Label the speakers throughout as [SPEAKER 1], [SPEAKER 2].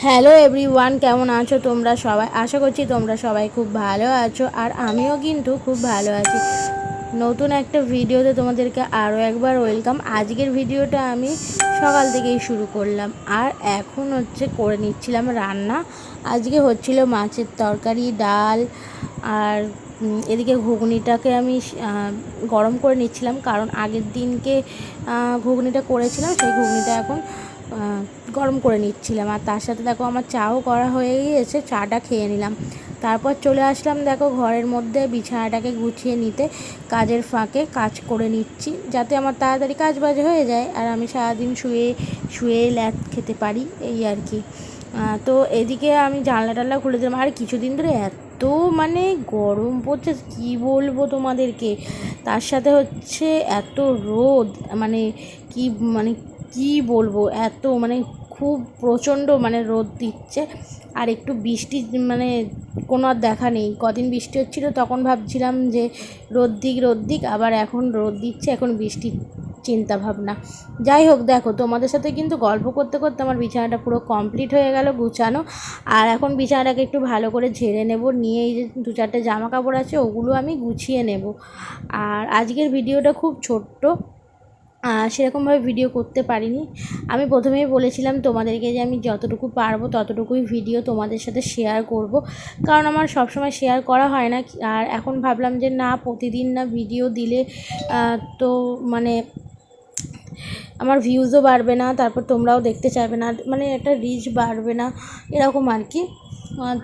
[SPEAKER 1] Hello everyone, কেমন আছো তোমরা সবাই? আশা করছি তোমরা সবাই খুব ভালো আছো, আর আমিও কিন্তু খুব ভালো আছি। নতুন একটা ভিডিওতে তোমাদেরকে আরও একবার ওয়েলকাম। আজকের ভিডিওটা আমি সকাল থেকেই শুরু করলাম, আর এখন করে নিচ্ছিলাম রান্না। আজকে হচ্ছিল মাছের তরকারি, ডাল, আর এদিকে ঘুগনিটাকে আমি গরম করে নিচ্ছিলাম, কারণ আগের দিনকে ঘুগনিটা করেছিলাম, সেই ঘুগনিটা এখন গরম করে নিচ্ছিলাম। আর তার সাথে দেখো আমার চাও করা হয়ে গিয়েছে, চাটা খেয়ে নিলাম। তারপর চলে আসলাম দেখো ঘরের মধ্যে বিছানাটাকে গুছিয়ে নিতে। কাজের ফাঁকে কাজ করে নিচ্ছি, যাতে আমার তাড়াতাড়ি কাজ বাজ হয়ে যায়, আর আমি সারাদিন শুয়ে শুয়ে ল্যাদ খেতে পারি, এই আর কি। তো এদিকে আমি জানলা টানলা খুলে দিলাম। আর কিছুদিন ধরে এত মানে গরম পড়ছে, কি বলবো তোমাদেরকে। তার সাথে এত রোদ, মানে কি মানে কি বলবো, এত মানে খুব প্রচণ্ড মানে রোদ দিচ্ছে। আর একটু বৃষ্টি মানে কোনো আর দেখা নেই। কদিন বৃষ্টি হচ্ছিলো, তখন ভাবছিলাম যে রোদ দিক, আবার এখন রোদ দিচ্ছে, এখন বৃষ্টির চিন্তা ভাবনা। যাই হোক, দেখো তোমাদের সাথে কিন্তু গল্প করতে করতে আমার বিছানাটা পুরো কমপ্লিট হয়ে গেল গুছানো। আর এখন বিছানাটাকে একটু ভালো করে ঝেড়ে নেব, নিয়ে এই যে 2-4টে জামা কাপড় আছে ওগুলো আমি গুছিয়ে নেব। আর আজকের ভিডিওটা খুব ছোট্ট, সেরকমভাবে ভিডিও করতে পারিনি। আমি প্রথমেই বলেছিলাম তোমাদেরকে যে আমি যতটুকু পারবো ততটুকুই ভিডিও তোমাদের সাথে শেয়ার করব, কারণ আমার সবসময় শেয়ার করা হয় না। আর এখন ভাবলাম যে না, প্রতিদিন না ভিডিও দিলে তো মানে আমার ভিউজও বাড়বে না, তারপর তোমরাও দেখতে চাইবে না, মানে একটা রিচ বাড়বে না, এরকম আর কি।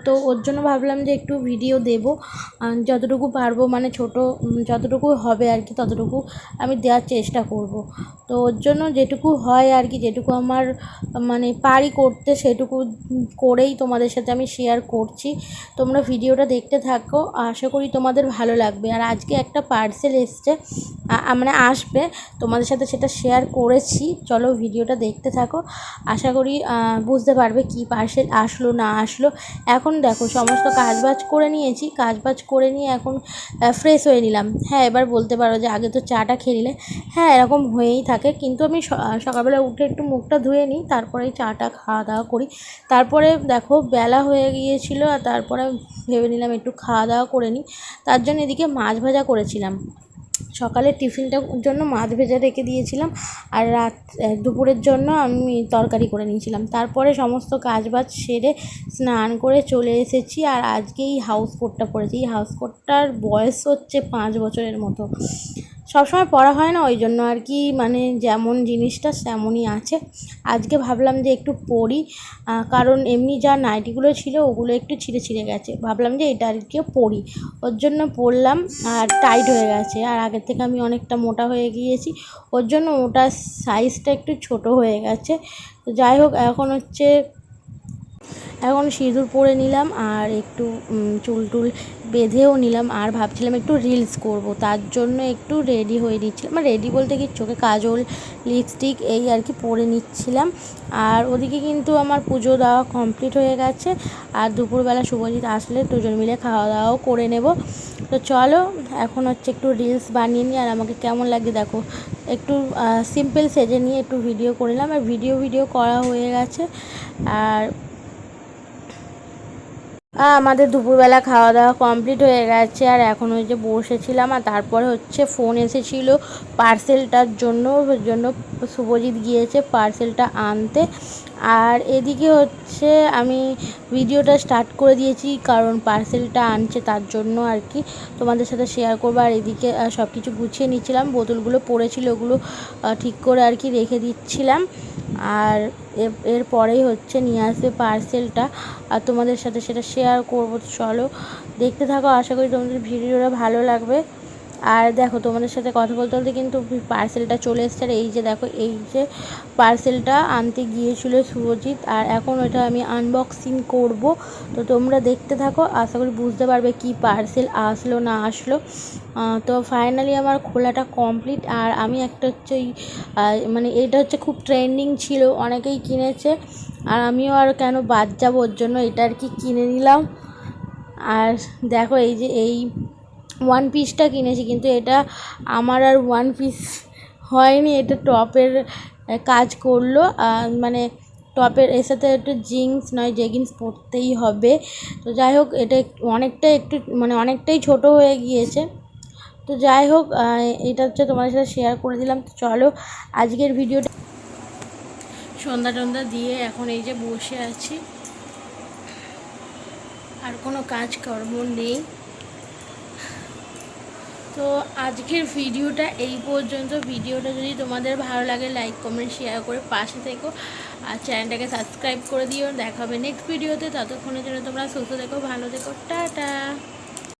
[SPEAKER 1] তো ওর জন্য ভাবলাম যে একটু ভিডিও দেব, যতটুকু পারবো, মানে যতটুকু হবে আর কি, ততটুকু আমি দেওয়ার চেষ্টা করব। তো ওর জন্য যেটুকু হয় আর কি, যেটুকু আমার মানে পারি করতে, সেটুকু করেই তোমাদের সাথে আমি শেয়ার করছি। তোমরা ভিডিওটা দেখতে থাকো, আশা করি তোমাদের ভালো লাগবে। আর আজকে একটা পার্সেল এসছে, মানে আসবে, তোমাদের সাথে সেটা শেয়ার করেছি। চলো ভিডিওটা দেখতে থাকো, আশা করি বুঝতে পারবে কি পার্সেল আসলো না আসলো। এখন দেখো সমস্ত কাজবাজ করে নিয়েছি, কাজবাজ করে নিয়ে এখন ফ্রেশ হয়ে নিলাম। হ্যাঁ, এবার বলতে পারো যে আগে তো চাটা খেয়ে নিলে, হ্যাঁ এরকম হয়েই থাকে, কিন্তু আমি সকালবেলা উঠে একটু মুখটা ধুয়ে নিই, তারপরে চাটা খাওয়া দাওয়া করি। তারপরে দেখো বেলা হয়ে গিয়েছিল, আর তারপরে ভেবে নিলাম একটু খাওয়া দাওয়া করে নিই। তার জন্য এদিকে মাছ ভাজা করেছিলাম, সকালের টিফিনটার জন্য মাছ ভেজে রেখে দিয়েছিলাম, আর দুপুরের জন্য আমি তরকারি করে নিয়েছিলাম। তারপরে সমস্ত কাজবাজ সেরে স্নান করে চলে এসেছি। আর আজকে এই হাউস কোটটা পরেছি, এই হাউস কোটটার বয়স 5 বছরের মতো। সবসময় পরা হয় না, ওই জন্য আর কি, মানে যেমন জিনিসটা তেমনই আছে। আজকে ভাবলাম যে একটু পরি, কারণ এমনি যা নাইটিগুলো ছিল ওগুলো একটু ছিঁড়ে গেছে, ভাবলাম যে এটা আর কি পরি, ওর জন্য পরলাম। আর টাইট হয়ে গেছে, আর আগের থেকে আমি অনেকটা মোটা হয়ে গিয়েছি, ওর জন্য ওটার সাইজটা একটু ছোট হয়ে গেছে। তো যাই হোক, এখন সিঁদুর পরে নিলাম, আর একটু চুল টুল বেঁধেও নিলাম, আর ভাবছিলাম একটু রিলস করব, তার জন্য একটু রেডি হয়ে নিচ্ছিলাম। রেডি বলতে কি, চোখে কাজল, লিপস্টিক এই আর কি পরে নিচ্ছিলাম। আর ওদিকে কিন্তু আমার পুজো দেওয়া কমপ্লিট হয়ে গেছে, আর দুপুরবেলা শুভজিৎ আসলে দুজন মিলে খাওয়া দাওয়াও করে নেব। তো চলো এখন একটু রিলস বানিয়ে নিই। আর আমাকে কেমন লাগে দেখো, একটু সিম্পল সেজে নিয়ে একটু ভিডিও করে নিলাম, আর ভিডিও করা হয়ে গেছে। আর আমাদের দুপুরবেলা খাওয়া দাওয়া কমপ্লিট হয়ে গেছে, আর এখন ওই যে বসেছিলাম। আর তারপরে ফোন এসেছিল পার্সেলটার জন্য, ওর জন্য শুভজিৎ গিয়েছে পার্সেলটা আনতে। আর এদিকে আমি ভিডিওটা স্টার্ট করে দিয়েছি, কারণ পার্সেলটা আনছে তার জন্য আর কি, তোমাদের সাথে শেয়ার করবো। আর এদিকে সব কিছু গুছিয়ে নিচ্ছিলাম, বোতলগুলো পড়েছিল ওগুলো ঠিক করে আর কি রেখে দিচ্ছিলাম। আর এরপরেই নিয়ে আসবে পার্সেলটা, আর তোমাদের সাথে সেটা শেয়ার করবো। চলো দেখতে থাকো, আশা করি তোমাদের ভিডিওটা ভালো লাগবে। আর দেখো তোমাদের সাথে কথা বলতে বলতে কিন্তু পার্সেলটা চলে এসছে। আর এই যে দেখো, এই যে পার্সেলটা আনতে গিয়েছিল শুভজিৎ, আর এখন ওটা আমি আনবক্সিং করব। তো তোমরা দেখতে থাকো, আশা করি বুঝতে পারবে কি পার্সেল আসলো না আসলো। তো ফাইনালি আমার খোলাটা কমপ্লিট। আর আমি একটা মানে এটা খুব ট্রেন্ডিং ছিল, অনেকেই কিনেছে, আর আমিও আর কেন বাদ যাবো, ওর জন্য এটা আর কি কিনে নিলাম। আর দেখো এই যে এই ওয়ান পিসটা কিনেছি, কিন্তু এটা আমার আর ওয়ান পিস হয়নি, এটা টপের কাজ করলো। মানে টপের এর সাথে একটু জিন্স নয় জেগিন্স পরতেই হবে। তো যাই হোক, এটা একটু মানে অনেকটাই ছোট হয়ে গিয়েছে। তো যাই হোক, এটা হচ্ছে তোমাদের সাথে শেয়ার করে দিলাম। তো চলো আজকের ভিডিওটা। সন্ধ্যা টন্ধা দিয়ে এখন এই যে বসে আছি, আর কোনো কাজকর্ম নেই। তো আজকের ভিডিওটা এই পর্যন্ত। ভিডিওটা যদি তোমাদের ভালো লাগে লাইক কমেন্ট শেয়ার করে পাশে থেকো, আর চ্যানেলটাকে সাবস্ক্রাইব করে দিও। দেখা হবে নেক্সট ভিডিওতে। ততক্ষণের জন্য তোমরা সুস্থ থেকো, ভালো থেকো, টাটা।